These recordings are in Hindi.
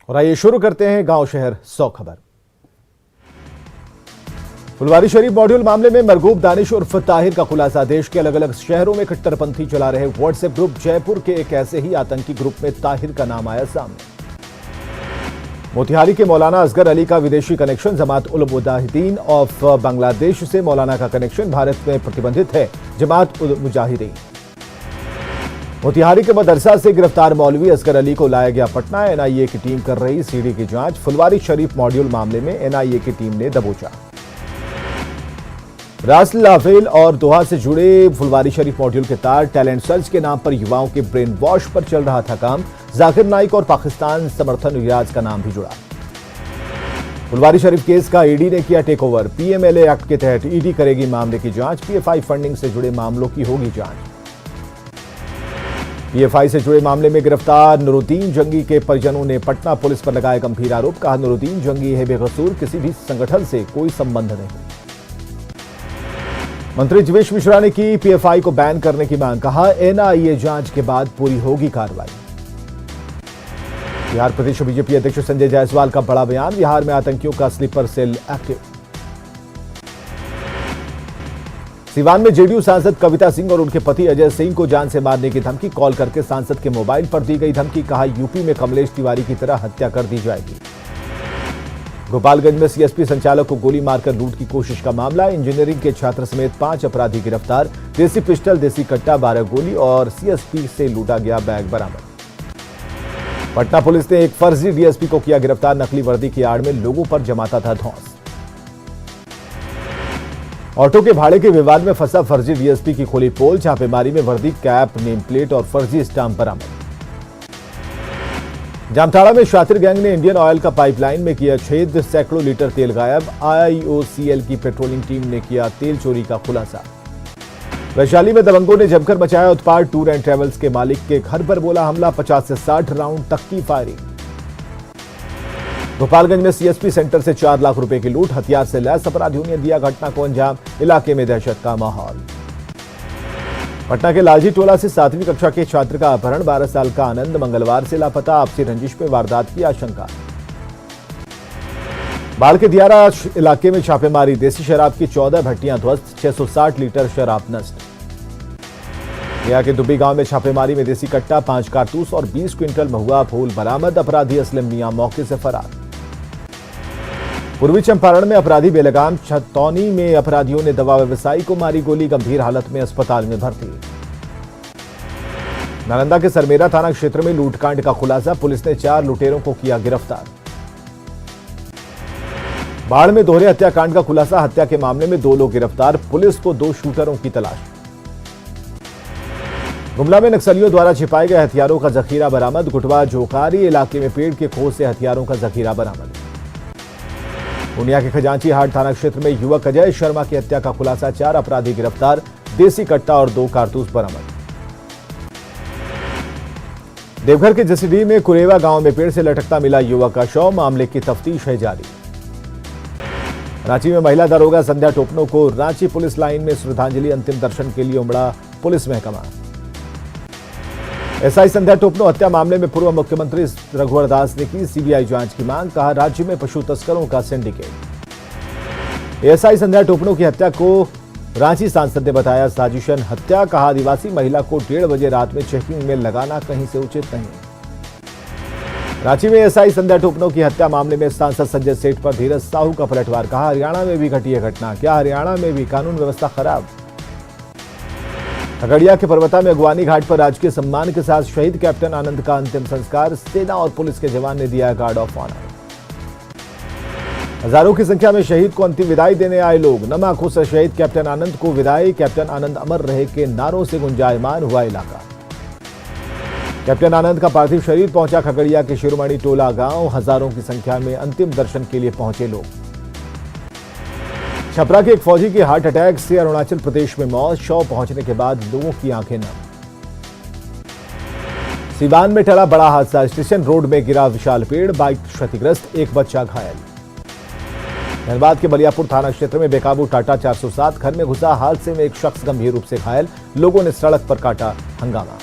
और आइए शुरू करते हैं गांव शहर 100 खबर। फुलवारी शरीफ मॉड्यूल मामले में मरगूब दानिश उर्फ ताहिर का खुलासा। देश के अलग अलग शहरों में कट्टरपंथी चला रहे व्हाट्सएप ग्रुप जयपुर के एक ऐसे ही आतंकी ग्रुप में ताहिर का नाम आया सामने। मोतिहारी के मौलाना असगर अली का विदेशी कनेक्शन। जमात उल मुजाहिदीन ऑफ बांग्लादेश से मौलाना का कनेक्शन भारत में प्रतिबंधित है। जमात उल मुजाहिदीन। मोतिहारी के मदरसा से गिरफ्तार मौलवी असगर अली को लाया गया पटना। एनआईए की टीम कर रही सीडी की जांच। फुलवारी शरीफ मॉड्यूल मामले में एनआईए की टीम ने दबोचा। रास लाफेल और दोहा से जुड़े फुलवारी शरीफ मॉड्यूल के तार टैलेंट सर्च के नाम पर युवाओं के ब्रेन वॉश पर चल रहा था काम। जाकिर नाइक और पाकिस्तान समर्थन रियाज का नाम भी जुड़ा। फुलवारी शरीफ केस का ईडी ने किया टेक ओवर। पीएमएलए एक्ट के तहत ईडी करेगी मामले की जांच। पीएफआई फंडिंग से जुड़े मामलों की होगी जांच। पीएफआई से जुड़े मामले में गिरफ्तार नुरुद्दीन जंगी के परिजनों ने पटना पुलिस पर लगाया गंभीर आरोप। कहा नुरुद्दीन जंगी है बेकसूर, किसी भी संगठन से कोई संबंध नहीं। मंत्री जीवेश मिश्रा ने की पीएफआई को बैन करने की मांग। कहा एनआईए जांच के बाद पूरी होगी कार्रवाई। बिहार प्रदेश बीजेपी अध्यक्ष संजय जायसवाल का बड़ा बयान। बिहार में आतंकियों का स्लीपर सेल एक्टिव। सिवान में जेडीयू सांसद कविता सिंह और उनके पति अजय सिंह को जान से मारने की धमकी। कॉल करके सांसद के मोबाइल पर दी गई धमकी। कहा यूपी में कमलेश तिवारी की तरह हत्या कर दी जाएगी। गोपालगंज में सीएसपी संचालक को गोली मारकर लूट की कोशिश का मामला। इंजीनियरिंग के छात्र समेत 5 अपराधी गिरफ्तार। देसी पिस्टल, देसी कट्टा, 12 गोली और सीएसपी से लूटा गया बैग बरामद। पटना पुलिस ने एक फर्जी डीएसपी को किया गिरफ्तार। नकली वर्दी की आड़ में लोगों पर जमाता था धौंस। ऑटो के भाड़े के विवाद में फंसा फर्जी डीएसपी की खोली पोल। छापेमारी में वर्दी, कैप, नेम प्लेट और फर्जी स्टाम्प बरामद। जामताड़ा में शातिर गैंग ने इंडियन ऑयल का पाइपलाइन में किया छेद। सैकड़ों लीटर तेल गायब। आईओसीएल की पेट्रोलिंग टीम ने किया तेल चोरी का खुलासा। वैशाली में दबंगों ने जमकर मचाया उत्पात। टूर एंड ट्रेवल्स के मालिक के घर पर बोला हमला। 50 से 60 राउंड तक की फायरिंग। गोपालगंज में सीएसपी सेंटर से 4 लाख रुपए की लूट। हथियार से लैस अपराधियों ने दिया घटना को अंजाम। इलाके में दहशत का माहौल। पटना के लालजी टोला से 7वीं कक्षा के छात्र का अपहरण। 12 साल का आनंद मंगलवार से लापता। आपसी रंजिश में वारदात की आशंका। बाल के दियारा इलाके में छापेमारी। देसी शराब की 14 भट्टियां ध्वस्त। 660 लीटर शराब नष्ट। गया के दुबी गांव में छापेमारी में देसी कट्टा, 5 कारतूस और 20 क्विंटल महुआ फूल बरामद। अपराधी असलम मियां मौके से फरार। पूर्वी चंपारण में अपराधी बेलगाम। छतौनी में अपराधियों ने दवा व्यवसायी को मारी गोली। गंभीर हालत में अस्पताल में भर्ती। नालंदा के सरमेरा थाना क्षेत्र में लूटकांड का खुलासा। पुलिस ने 4 लुटेरों को किया गिरफ्तार। बाढ़ में दोहरे हत्याकांड का खुलासा। हत्या के मामले में 2 लोग गिरफ्तार। पुलिस को 2 शूटरों की तलाश। गुमला में नक्सलियों द्वारा छिपाए गए हथियारों का जखीरा बरामद। गुटवा जोकारी इलाके में पेड़ के खोज से हथियारों का जखीरा बरामद। पूर्णिया के खजांची हाट थाना क्षेत्र में युवक अजय शर्मा की हत्या का खुलासा। 4 अपराधी गिरफ्तार। देसी कट्टा और 2 कारतूस बरामद। देवघर के जसीडीह में कुरेवा गांव में पेड़ से लटकता मिला युवक का शव। मामले की तफ्तीश है जारी। रांची में महिला दरोगा संध्या टोपनो को रांची पुलिस लाइन में श्रद्धांजलि। अंतिम दर्शन के लिए उमड़ा पुलिस महकमा। एसआई संध्या टोपनो हत्या मामले में पूर्व मुख्यमंत्री रघुवर दास ने की सीबीआई जांच की मांग। कहा राज्य में पशु तस्करों का सिंडिकेट। एसआई संध्या टोपनो की हत्या को रांची सांसद ने बताया साजिशन हत्या। कहा आदिवासी महिला को 1:30 बजे रात में चेकिंग में लगाना कहीं से उचित नहीं। रांची में एसआई संध्या टोपनो की हत्या मामले में सांसद संजय सेठ पर धीरज साहू का पलटवार। कहा हरियाणा में भी घटी है घटना। क्या हरियाणा में भी कानून व्यवस्था खराब। खगड़िया के पर्वता में अगवानी घाट पर राजकीय सम्मान के साथ शहीद कैप्टन आनंद का अंतिम संस्कार। सेना और पुलिस के जवान ने दिया गार्ड ऑफ ऑनर। हजारों की संख्या में शहीद को अंतिम विदाई देने आए लोग। नम आंखों से शहीद कैप्टन आनंद को विदाई। कैप्टन आनंद अमर रहे के नारों से गुंजायमान हुआ इलाका। कैप्टन आनंद का पार्थिव शरीर पहुंचा खगड़िया के शिरोमणि टोला गांव। हजारों की संख्या में अंतिम दर्शन के लिए पहुंचे लोग। छपरा के एक फौजी की हार्ट अटैक से अरुणाचल प्रदेश में मौत। शव पहुंचने के बाद लोगों की आंखें नम। सिवान में टला बड़ा हादसा। स्टेशन रोड में गिरा विशाल पेड़। बाइक क्षतिग्रस्त, एक बच्चा घायल। धनबाद के बलियापुर थाना क्षेत्र में बेकाबू टाटा 407 घर में घुसा। हादसे में एक शख्स गंभीर रूप से घायल। लोगों ने सड़क पर काटा हंगामा।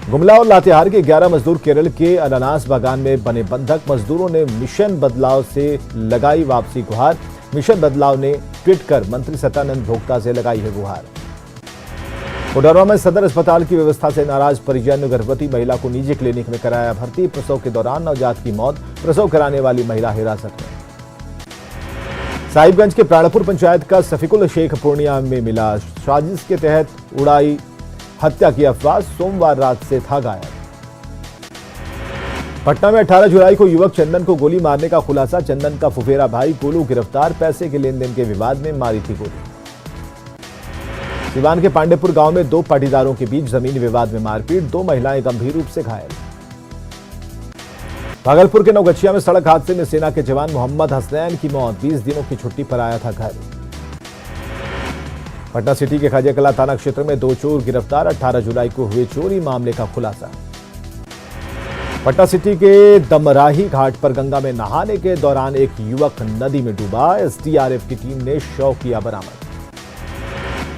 गुमला और लातेहार के 11 मजदूर केरल के अनानास बागान में बने बंधक। मजदूरों ने मिशन बदलाव से लगाई वापसी गुहार। मिशन बदलाव ने ट्वीट कर मंत्री सत्यानंद भोक्ता से लगाई है गुहार। कोडरमा में सदर अस्पताल की व्यवस्था से नाराज परिजन ने गर्भवती महिला को निजी क्लिनिक में कराया भर्ती। प्रसव के दौरान नवजात की मौत। प्रसव कराने वाली महिला हिरासत में। साहिबगंज के प्राणपुर पंचायत का सफीकुल शेख पूर्णिया में मिला। साजिश के तहत उड़ाई हत्या की अफवाह। सोमवार रात से था गायब। पटना में 18 जुलाई को युवक चंदन को गोली मारने का खुलासा। चंदन का फुफेरा भाई गोलू गिरफ्तार। पैसे के लेन देन के विवाद में मारी थी गोली। सिवान के पांडेपुर गांव में 2 पाटीदारों के बीच जमीनी विवाद में मारपीट। 2 महिलाएं गंभीर रूप से घायल। भागलपुर के नवगछिया में सड़क हादसे में सेना के जवान मोहम्मद हसनैन की मौत। 20 दिनों की छुट्टी पर आया था घर। पटना सिटी के खाजेकला थाना क्षेत्र में 2 चोर गिरफ्तार। 18 जुलाई को हुए चोरी मामले का खुलासा। पटना सिटी के दमराही घाट पर गंगा में नहाने के दौरान एक युवक नदी में डूबा। एसडीआरएफ की टीम ने शव किया बरामद।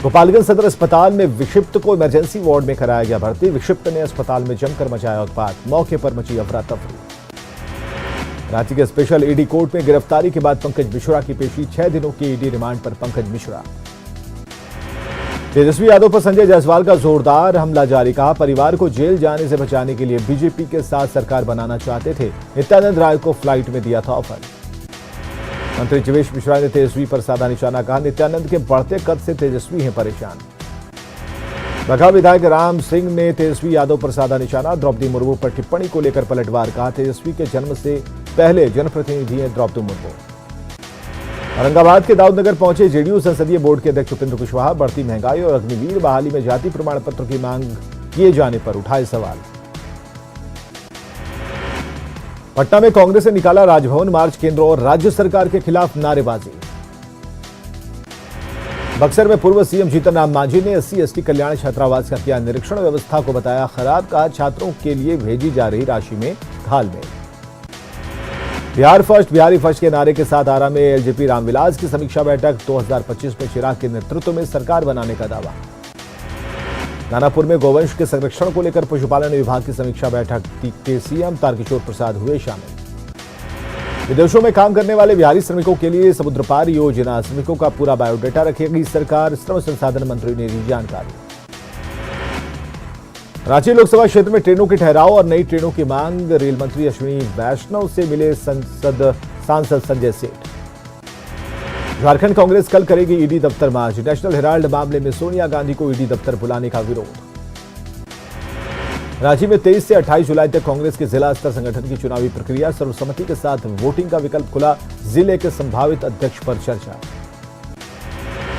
गोपालगंज सदर अस्पताल में विक्षिप्त को इमरजेंसी वार्ड में कराया गया भर्ती। विक्षिप्त ने अस्पताल में जमकर मचाया उत्पात। मौके पर मची अफरा तफरी। रांची के स्पेशल ईडी कोर्ट में गिरफ्तारी के बाद पंकज मिश्रा की पेशी। 6 दिनों की ईडी रिमांड पर पंकज मिश्रा। तेजस्वी यादव पर संजय जायसवाल का जोरदार हमला जारी। कहा परिवार को जेल जाने से बचाने के लिए बीजेपी के साथ सरकार बनाना चाहते थे। नित्यानंद राय को फ्लाइट में दिया था ऑफर। मंत्री जीवेश मिश्रा ने तेजस्वी पर साधा निशाना। कहा नित्यानंद के बढ़ते कद से तेजस्वी हैं परेशान। बघा विधायक राम सिंह ने तेजस्वी यादव पर साधा निशाना। द्रौपदी मुर्मू पर टिप्पणी को लेकर पलटवार। कहा तेजस्वी के जन्म से पहले जनप्रतिनिधि हैं द्रौपदी मुर्मू। औरंगाबाद के दाऊदनगर पहुंचे जेडीयू संसदीय बोर्ड के अध्यक्ष उपेंद्र कुशवाहा। बढ़ती महंगाई और अग्निवीर बहाली में जाति प्रमाण पत्र की मांग किए जाने पर उठाए सवाल। पटना में कांग्रेस ने निकाला राजभवन मार्च। केंद्र और राज्य सरकार के खिलाफ नारेबाजी। बक्सर में पूर्व सीएम जीतन राम मांझी ने SC/ST कल्याण छात्रावास का किया निरीक्षण। व्यवस्था को बताया खराब। कहा छात्रों के लिए भेजी जा रही राशि में घालमेल। बिहार फर्स्ट बिहारी फर्स्ट के नारे के साथ आरा में एलजेपी रामविलास की समीक्षा बैठक। 2025 में चिराग के नेतृत्व में सरकार बनाने का दावा। दानापुर में गोवंश के संरक्षण को लेकर पशुपालन विभाग की समीक्षा बैठक के सीएम तारकिशोर प्रसाद हुए शामिल। विदेशों में काम करने वाले बिहारी श्रमिकों के लिए समुद्र पार योजना। श्रमिकों का पूरा बायोडेटा रखेगी सरकार। श्रम संसाधन मंत्री ने दी जानकारी। रांची लोकसभा क्षेत्र में ट्रेनों के ठहराव और नई ट्रेनों की मांग। रेल मंत्री अश्विनी वैष्णव से मिले सांसद संजय सेठ। झारखंड कांग्रेस कल करेगी ईडी दफ्तर मार्च। नेशनल हेराल्ड मामले में सोनिया गांधी को ईडी दफ्तर बुलाने का विरोध। रांची में 23 से 28 जुलाई तक कांग्रेस के जिला स्तर संगठन की चुनावी प्रक्रिया। सर्वसम्मति के साथ वोटिंग का विकल्प खुला। जिले के संभावित अध्यक्ष पर चर्चा।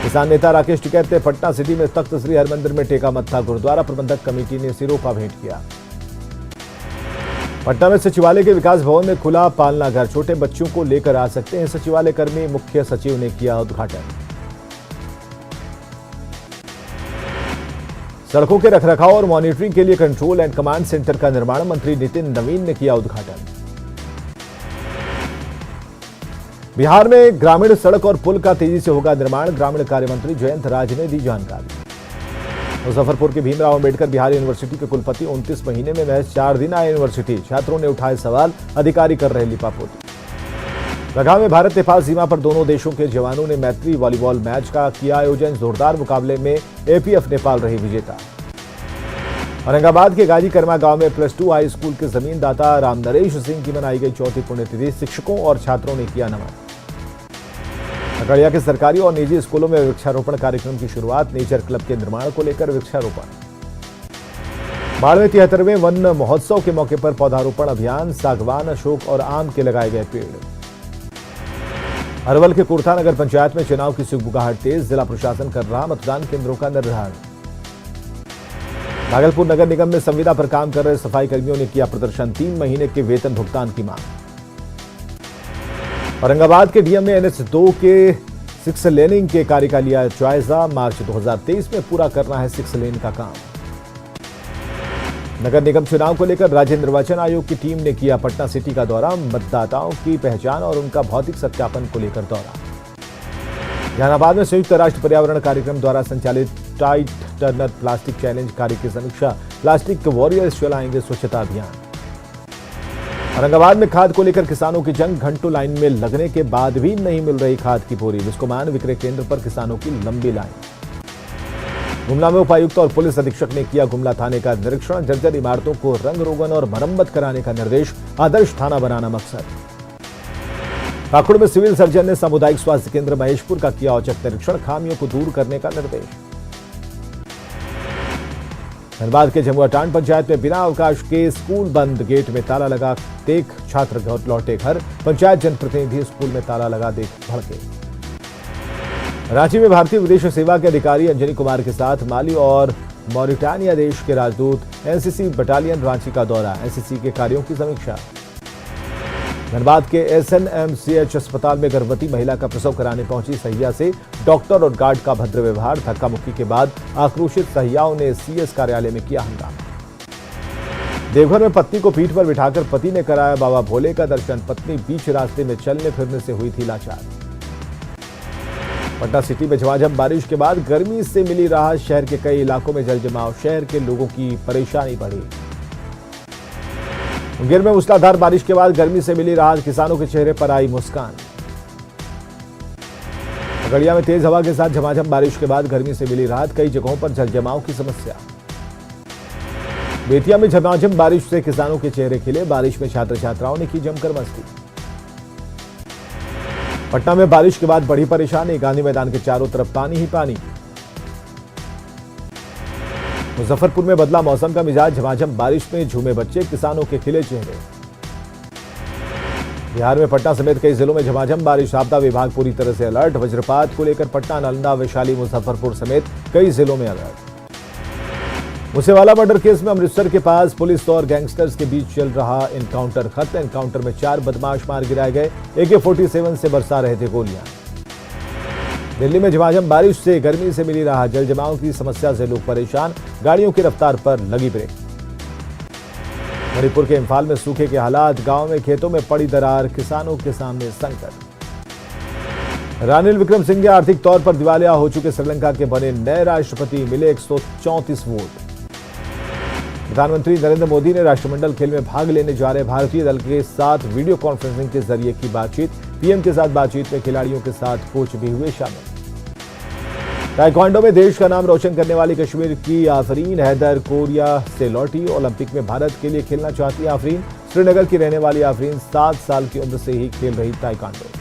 किसान नेता राकेश टिकैत ने पटना सिटी में तख्त श्री हरमंदिर में टेका मत्था। गुरुद्वारा प्रबंधक कमेटी ने सिरोपा भेंट किया। पटना में सचिवालय के विकास भवन में खुला पालना घर। छोटे बच्चों को लेकर आ सकते हैं सचिवालय कर्मी। मुख्य सचिव ने किया उद्घाटन। सड़कों के रखरखाव और मॉनिटरिंग के लिए कंट्रोल एंड कमांड सेंटर का निर्माण। मंत्री नितिन नवीन ने किया उद्घाटन। बिहार में ग्रामीण सड़क और पुल का तेजी से होगा निर्माण। ग्रामीण कार्य मंत्री जयंत राज ने दी जानकारी। मुजफ्फरपुर के भीमराव अंबेडकर बिहार यूनिवर्सिटी के कुलपति 29 महीने में महज 4 दिन आए यूनिवर्सिटी। छात्रों ने उठाए सवाल। अधिकारी कर रहे लिपापोती। बघा में भारत नेपाल सीमा पर दोनों देशों के जवानों ने मैत्री वॉलीबॉल मैच का किया आयोजन। जोरदार मुकाबले में एपीएफ नेपाल रही विजेता। औरंगाबाद के गाजी कर्मा गांव में +2 हाई स्कूल के जमीनदाता राम नरेश सिंह की मनाई गई 4थी पुण्यतिथि। शिक्षकों और छात्रों ने किया नमन। खगड़िया के सरकारी और निजी स्कूलों में वृक्षारोपण कार्यक्रम की शुरुआत। नेचर क्लब के निर्माण को लेकर वृक्षारोपण। बाढ़ में 73वें वन महोत्सव के मौके पर पौधारोपण अभियान। सागवान, अशोक और आम के लगाए गए पेड़। अरवल के कुर्था नगर पंचायत में चुनाव की सुगबुगाहट तेज। जिला प्रशासन कर रहा मतदान केंद्रों का निर्धारण। भागलपुर नगर निगम में संविदा पर काम कर रहे सफाई कर्मियों ने किया प्रदर्शन। 3 महीने के वेतन भुगतान की मांग। औरंगाबाद के डीएम ने NH2 के 6 लेनिंग के कार्य का लिया जायजा। मार्च 2023 में पूरा करना है 6 लेन का काम। नगर निगम चुनाव को लेकर राज्य निर्वाचन आयोग की टीम ने किया पटना सिटी का दौरा। मतदाताओं की पहचान और उनका भौतिक सत्यापन को लेकर दौरा। जहानाबाद में संयुक्त राष्ट्र पर्यावरण कार्यक्रम द्वारा संचालित टाइट टर्नर प्लास्टिक चैलेंज कार्य की समीक्षा। प्लास्टिक वॉरियर्स चलाएंगे स्वच्छता अभियान। औरंगाबाद में खाद को लेकर किसानों की जंग। घंटों लाइन में लगने के बाद भी नहीं मिल रही खाद की बोरी। बिस्कोमान विक्रय केंद्र पर किसानों की लंबी लाइन। गुमला में उपायुक्त और पुलिस अधीक्षक ने किया गुमला थाने का निरीक्षण। जर्जर इमारतों को रंग रोगन और मरम्मत कराने का निर्देश। आदर्श थाना बनाना मकसद। पाकुड़ में सिविल सर्जन ने सामुदायिक स्वास्थ्य केंद्र महेशपुर का किया औचक निरीक्षण। खामियों को दूर करने का निर्देश। धनबाद के जमुआटांड पंचायत में बिना अवकाश के स्कूल बंद। गेट में ताला लगा देख छात्र लौटे घर। पंचायत जनप्रतिनिधि स्कूल में ताला लगा देख भड़के। रांची में भारतीय विदेश सेवा के अधिकारी अंजनी कुमार के साथ माली और मॉरिटानिया देश के राजदूत। एनसीसी बटालियन रांची का दौरा। एनसीसी के कार्यों की समीक्षा। धनबाद के एसएनएमसीएच अस्पताल में गर्भवती महिला का प्रसव कराने पहुंची सहिया से डॉक्टर और गार्ड का भद्र व्यवहार। धक्का मुक्की के बाद आक्रोशित सहियाओं ने सीएस कार्यालय में किया हंगामा। देवघर में पत्नी को पीठ पर बिठाकर पति ने कराया बाबा भोले का दर्शन। पत्नी बीच रास्ते में चलने फिरने से हुई थी लाचार। पटना सिटी में झमाझम बारिश के बाद गर्मी से मिली राहत। शहर के कई इलाकों में जलजमाव। शहर के लोगों की परेशानी बढ़ी। मुंगेर में मूसलाधार बारिश के बाद गर्मी से मिली राहत। किसानों के चेहरे पर आई मुस्कान। खगड़िया में तेज हवा के साथ झमाझम बारिश के बाद गर्मी से मिली राहत। कई जगहों पर जलजमाव की समस्या। बेतिया में झमाझम बारिश से किसानों के चेहरे खिले। बारिश में छात्र छात्राओं ने की जमकर मस्ती। पटना में बारिश के बाद बढ़ी परेशानी। गांधी मैदान के चारों तरफ पानी ही पानी। मुजफ्फरपुर में बदला मौसम का मिजाज। झमाझम बारिश में झूमे बच्चे। किसानों के खिले चेहरे। बिहार में पटना समेत कई जिलों में झमाझम बारिश। आपदा विभाग पूरी तरह से अलर्ट। वज्रपात को लेकर पटना, नालंदा, वैशाली, मुजफ्फरपुर समेत कई जिलों में अलर्ट। मूसेवाला मर्डर केस में अमृतसर के पास पुलिस और गैंगस्टर्स के बीच चल रहा एनकाउंटर खत्म। एनकाउंटर में 4 बदमाश मार गिराए गए। AK-47 से बरसा रहे थे गोलियां। दिल्ली में झमाझम बारिश से गर्मी से मिली राहत। जलजमाव की समस्या से लोग परेशान। गाड़ियों की रफ्तार पर लगी ब्रेक। मणिपुर के इम्फाल में सूखे के हालात। गांव में खेतों में पड़ी दरार। किसानों के सामने संकट। रानिल विक्रमसिंघे आर्थिक तौर पर दिवालिया हो चुके श्रीलंका के बने नए राष्ट्रपति। मिले 134 वोट। प्रधानमंत्री नरेंद्र मोदी ने राष्ट्रमंडल खेल में भाग लेने जा रहे भारतीय दल के साथ वीडियो कॉन्फ्रेंसिंग के जरिए की बातचीत। पीएम के साथ बातचीत में खिलाड़ियों के साथ कोच भी हुए शामिल। ताइक्वांडो में देश का नाम रोशन करने वाली कश्मीर की आफरीन हैदर कोरिया से लौटी। ओलंपिक में भारत के लिए खेलना चाहती आफरीन। श्रीनगर की रहने वाली आफरीन 7 साल की उम्र से ही खेल रही ताइक्वांडो।